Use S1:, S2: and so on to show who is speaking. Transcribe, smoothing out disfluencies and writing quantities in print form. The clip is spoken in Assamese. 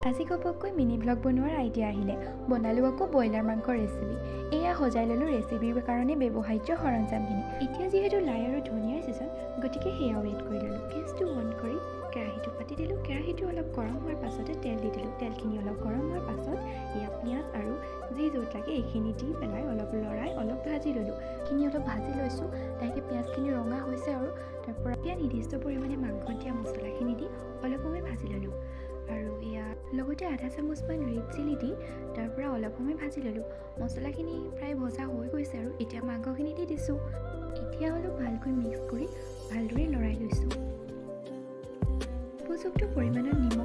S1: আজি ঘপককৈ মিনি ব্লগ বনোৱাৰ আইডিয়া আহিলে। বনালোঁ আকৌ ব্ৰইলাৰ মাংসৰ ৰেচিপি। এয়া সজাই ল'লোঁ ৰেচিপিৰ কাৰণে ব্যৱহাৰ্য সৰঞ্জামখিনি। এতিয়া যিহেতু লাই আৰু ধনিয়াৰ ছিজন, গতিকে সেয়াও এড কৰি ল'লোঁ। গেছটো অন কৰি কেৰাহীটো পাতি দিলোঁ। কেৰাহীটো অলপ গৰম হোৱাৰ পাছতে তেল দি দিলোঁ। তেলখিনি অলপ গৰম হোৱাৰ পাছত এয়া পিঁয়াজ আৰু যি য'ত লাগে এইখিনি দি পেলাই অলপ লৰাই অলপ ভাজি ল'লোঁ। এইখিনি অলপ ভাজি লৈছোঁ। লাহেকৈ পিঁয়াজখিনি ৰঙা হৈছে আৰু তাৰপৰা এতিয়া নিৰ্দিষ্ট পৰিমাণে মাংসত দিয়া মছলাখিনি দি অলপ সময় ভাজি ল'লোঁ। আৰু এয়া লগতে আধা চামুচমান ৰেড চিলি দি তাৰপৰা অলপ সময় ভাজি ল'লোঁ। মছলাখিনি প্ৰায় ভজা হৈ গৈছে আৰু এতিয়া মাংসখিনি দি দিছোঁ। এতিয়া অলপ ভালকৈ মিক্স কৰি ভালদৰে লৰাই লৈছোঁ। উপযুক্ত পৰিমাণৰ নিমখ